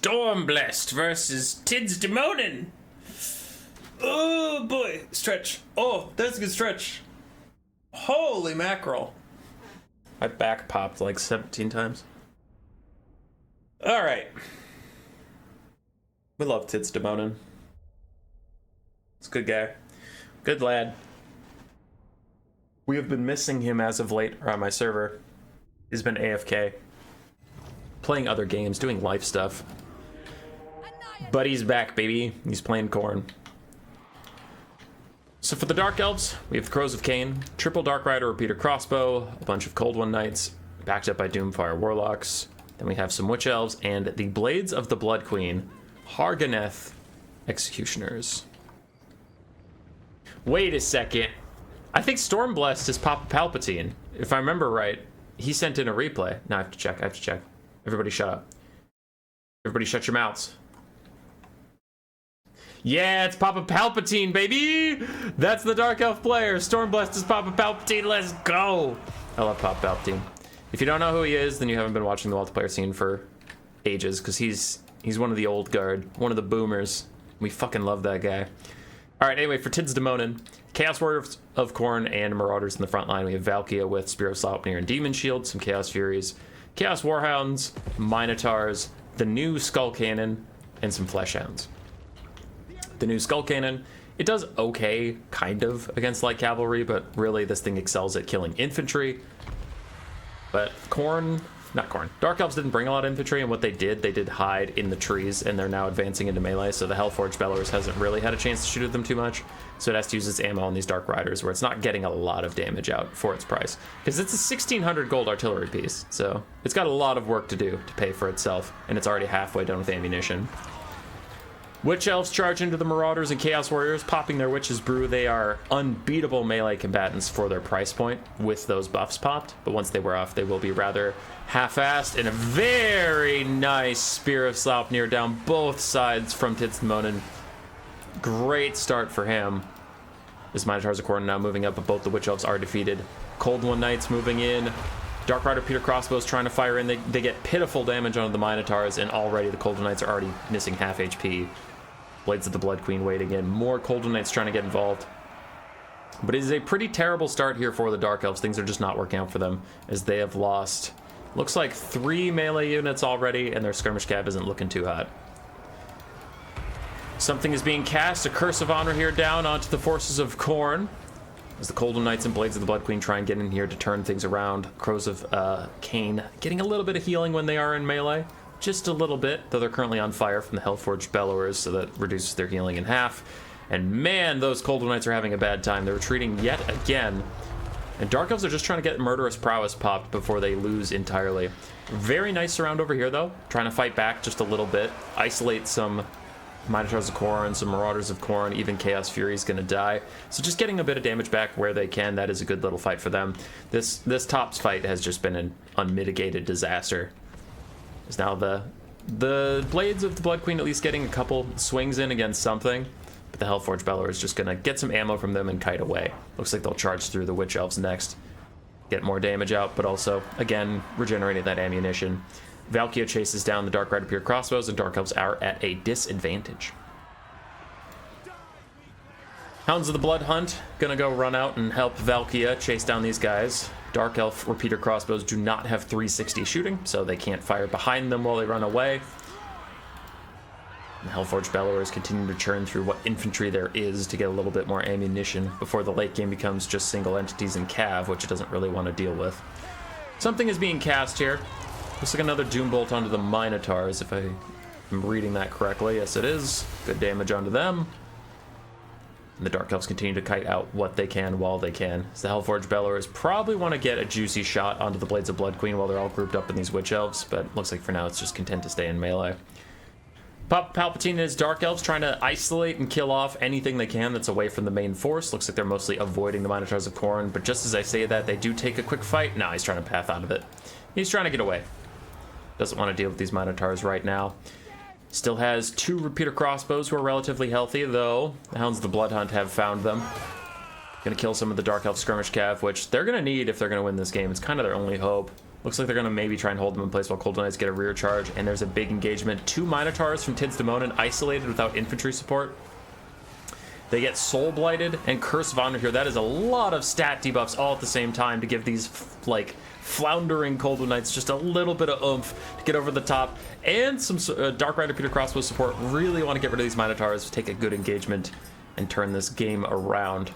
Stormblessed versus Tid's Demonin. Oh boy, stretch. Oh, that's a good stretch. Holy mackerel. My back popped like 17 times. All right. We love Tid's Demonin. He's a good guy. Good lad. We have been missing him as of late around my server. He's been AFK. Playing other games, doing life stuff. But he's back, baby. He's playing Khorne. So for the Dark Elves, we have the Crows of Cain, triple Dark Rider Repeater Crossbow, a bunch of Cold One Knights, backed up by Doomfire Warlocks. Then we have some Witch Elves, and the Blades of the Blood Queen, Harganeth Executioners. Wait a second. I think Stormblessed is Papa Palpatine. If I remember right, he sent in a replay. Now I have to check. Everybody shut up. Everybody shut your mouths. Yeah, it's Papa Palpatine, baby! That's the Dark Elf player. Stormblessed is Papa Palpatine. Let's go! I love Papa Palpatine. If you don't know who he is, then you haven't been watching the multiplayer scene for ages, because he's one of the old guard, one of the boomers. We fucking love that guy. Alright, anyway, for Tid's Demonin, Chaos Warriors of Khorne and Marauders in the front line. We have Valkia with Spear of Sleipnir and Demon Shield, some Chaos Furies, Chaos Warhounds, Minotaurs, the new Skull Cannon, and some Fleshhounds. The new Skull Cannon, it does okay, kind of, against light cavalry, but really this thing excels at killing infantry. But Dark Elves didn't bring a lot of infantry, and what they did hide in the trees, and they're now advancing into melee, so the Hellforged Bellowers hasn't really had a chance to shoot at them too much, so it has to use its ammo on these Dark Riders, where it's not getting a lot of damage out for its price. Because it's a 1,600 gold artillery piece, so it's got a lot of work to do to pay for itself, and it's already halfway done with ammunition. Witch Elves charge into the Marauders and Chaos Warriors, popping their Witch's Brew. They are unbeatable melee combatants for their price point with those buffs popped, but once they wear off, they will be rather half-assed, and a very nice Spear of Sleipnir down both sides from Tid's Demonin. Great start for him. This Minotaurs of Khorne now moving up, but both the Witch Elves are defeated. Cold One Knights moving in. Dark Rider Peter Crossbows trying to fire in. They get pitiful damage onto the Minotaurs, and already the Cold One Knights are already missing half HP. Blades of the Blood Queen waiting in. More Cold One Knights trying to get involved. But it is a pretty terrible start here for the Dark Elves. Things are just not working out for them, as they have lost, looks like 3 melee units already, and their skirmish cab isn't looking too hot. Something is being cast, a Curse of Honor here down onto the forces of Khorne, as the Cold One Knights and Blades of the Blood Queen try and get in here to turn things around. Crows of Cain getting a little bit of healing when they are in melee. Just a little bit, though they're currently on fire from the Hellforged Bellowers, so that reduces their healing in half. And man, those Cold One Knights are having a bad time. They're retreating yet again. And Dark Elves are just trying to get Murderous Prowess popped before they lose entirely. Very nice round over here, though. Trying to fight back just a little bit. Isolate some Minotaurs of Khorne, some Marauders of Khorne, even Chaos Fury's gonna die. So just getting a bit of damage back where they can, that is a good little fight for them. This tops fight has just been an unmitigated disaster. Is now the Blades of the Blood Queen at least getting a couple swings in against something, but the Hellforged Bellower is just gonna get some ammo from them and kite away. Looks like they'll charge through the Witch Elves next, get more damage out, but also again regenerating that ammunition. Valkia chases down the Dark Rider Peer Crossbows, and Dark Elves are at a disadvantage. Hounds of the Blood Hunt gonna go run out and help Valkia chase down these guys. Dark Elf Repeater Crossbows do not have 360 shooting, so they can't fire behind them while they run away. And Hellforged Bellowers continue to churn through what infantry there is to get a little bit more ammunition before the late game becomes just single entities and cav, which it doesn't really want to deal with. Something is being cast here. Looks like another Doom Bolt onto the Minotaurs, if I am reading that correctly. Yes, it is. Good damage onto them. And the Dark Elves continue to kite out what they can while they can. So the Hellforged Bellowers probably want to get a juicy shot onto the Blades of Blood Queen while they're all grouped up in these Witch Elves, but looks like for now it's just content to stay in melee. Palpatine and his Dark Elves trying to isolate and kill off anything they can that's away from the main force. Looks like they're mostly avoiding the Minotaurs of Khorne, but just as I say that, they do take a quick fight. Now he's trying to path out of it. He's trying to get away. Doesn't want to deal with these Minotaurs right now. Still has 2 Repeater Crossbows who are relatively healthy, though the Hounds of the Blood Hunt have found them. Gonna kill some of the Dark Elf Skirmish Cav, which they're gonna need if they're gonna win this game. It's kind of their only hope. Looks like they're going to maybe try and hold them in place while Cold Knights get a rear charge, and there's a big engagement. 2 Minotaurs from Tids Daemonen isolated without infantry support. They get Soul Blighted and Curse of Honor here. That is a lot of stat debuffs all at the same time to give these, like, floundering Cold Knights just a little bit of oomph to get over the top. And some Dark Rider Peter Crossbow support. Really want to get rid of these Minotaurs, take a good engagement, and turn this game around.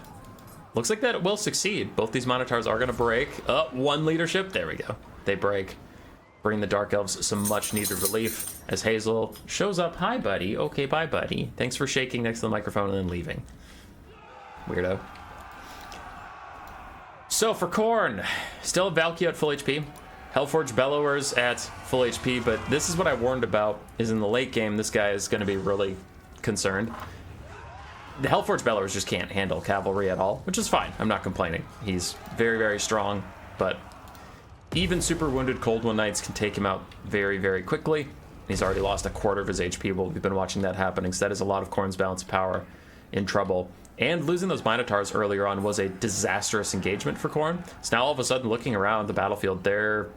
Looks like that it will succeed. Both these Minotaurs are going to break. 1 leadership. There we go. They break. Bring the Dark Elves some much-needed relief as Hazel shows up. Hi, buddy. Okay, bye, buddy. Thanks for shaking next to the microphone and then leaving. Weirdo. So, for Khorne, still Valkyrie at full HP. Hellforge Bellowers at full HP, but this is what I warned about, is in the late game, this guy is going to be really concerned. The Hellforge Bellowers just can't handle cavalry at all, which is fine. I'm not complaining. He's very, very strong, but even super wounded Cold One Knights can take him out very, very quickly. He's already lost a quarter of his HP, but we've been watching that happening, so that is a lot of Khorne's balance of power in trouble. And losing those Minotaurs earlier on was a disastrous engagement for Khorne. So now all of a sudden, looking around the battlefield, their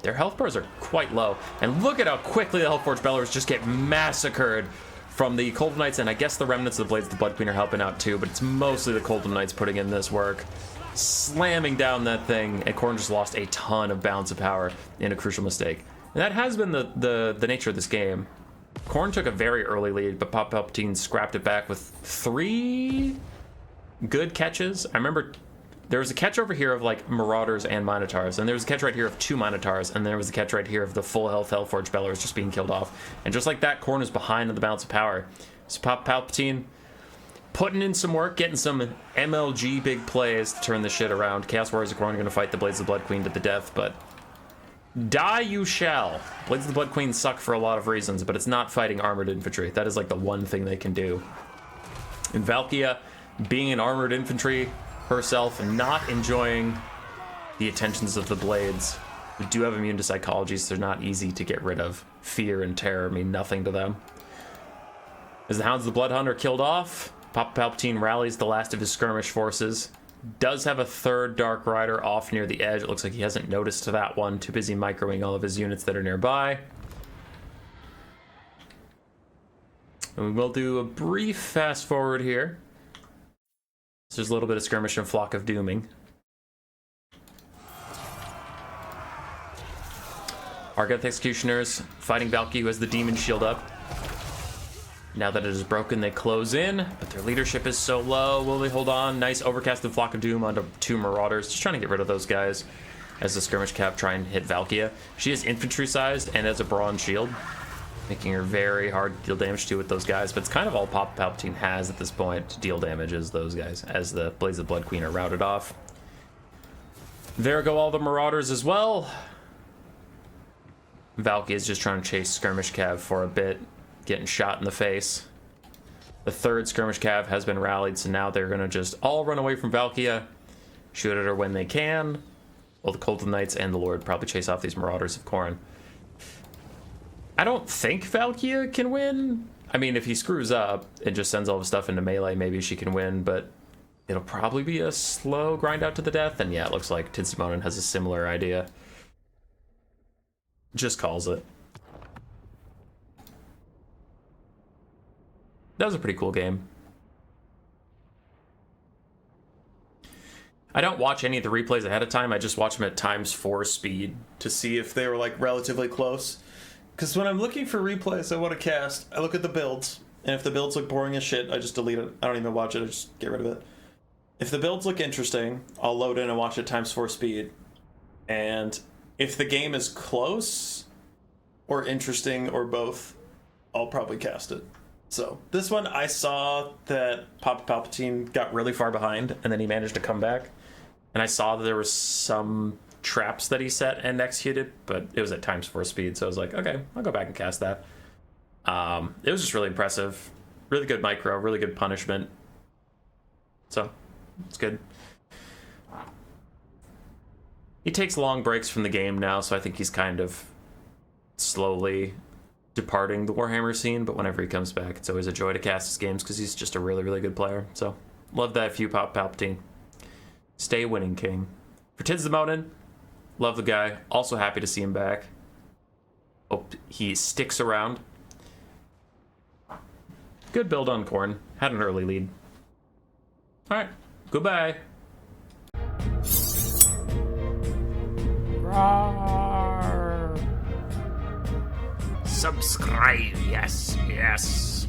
health bars are quite low. And look at how quickly the Hellforge Bellowers just get massacred from the Cold Knights, and I guess the remnants of the Blades of the Blood Queen are helping out too, but it's mostly the Cold Knights putting in this work. Slamming down that thing, and Khorne just lost a ton of balance of power in a crucial mistake. And that has been the nature of this game. Khorne took a very early lead, but Palpatine scrapped it back with 3 good catches. I remember there was a catch over here of like Marauders and Minotaurs, and there was a catch right here of 2 Minotaurs, and there was a catch right here of the full health Hellforge Bellowers just being killed off. And just like that, Khorne is behind on the balance of power. So Palpatine putting in some work, getting some MLG big plays to turn this shit around. Chaos Warriors of Khorne are going to fight the Blades of the Blood Queen to the death, but die you shall. Blades of the Blood Queen suck for a lot of reasons, but it's not fighting armored infantry. That is like the one thing they can do. And Valkyria, being an armored infantry herself and not enjoying the attentions of the Blades, who do have immune to psychology, so they're not easy to get rid of. Fear and terror mean nothing to them. As the Hounds of the Bloodhound are killed off, Papa Palpatine rallies the last of his skirmish forces. Does have a 3rd Dark Rider off near the edge. It looks like he hasn't noticed that one. Too busy microing all of his units that are nearby. And we will do a brief fast forward here. So there's a little bit of skirmish and Flock of Dooming. Argoth Executioners fighting Valkyrie, who has the Demon Shield up. Now that it is broken, they close in, but their leadership is so low. Will they hold on? Nice overcasted Flock of Doom onto 2 Marauders. Just trying to get rid of those guys as the skirmish cap try and hit Valkyria. She is infantry sized and has a bronze shield, making her very hard to deal damage to with those guys, but it's kind of all Papa Palpatine has at this point to deal damage is those guys, as the Blades of the Blood Queen are routed off. There go all the Marauders as well. Valky is just trying to chase skirmish cav for a bit, getting shot in the face. The 3rd skirmish cav has been rallied, so now they're going to just all run away from Valkyria, shoot at her when they can, while the Cold Knights and the Lord probably chase off these Marauders of Khorne. I don't think Valkyria can win. I mean, if he screws up and just sends all the stuff into melee, maybe she can win, but it'll probably be a slow grind out to the death, and yeah, it looks like Tids Daemonen has a similar idea. Just calls it. That was a pretty cool game. I don't watch any of the replays ahead of time. I just watch them at ×4 speed to see if they were like relatively close. Because when I'm looking for replays I want to cast, I look at the builds. And if the builds look boring as shit, I just delete it. I don't even watch it. I just get rid of it. If the builds look interesting, I'll load in and watch it ×4 speed. And if the game is close or interesting or both, I'll probably cast it. So this one, I saw that Papa Palpatine got really far behind and then he managed to come back. And I saw that there was some traps that he set and executed, but it was at ×4 speed. So I was like, okay, I'll go back and cast that. It was just really impressive. Really good micro, really good punishment. So it's good. He takes long breaks from the game now, so I think he's kind of slowly departing the Warhammer scene, but whenever he comes back, it's always a joy to cast his games because he's just a really, really good player. So, love that for you, Palpatine. Stay winning, King. For Tids Daemonen, Love the guy. Also happy to see him back. Hope he sticks around. Good build on Corn. Had an early lead. Alright, goodbye. Roar. Subscribe, yes, yes.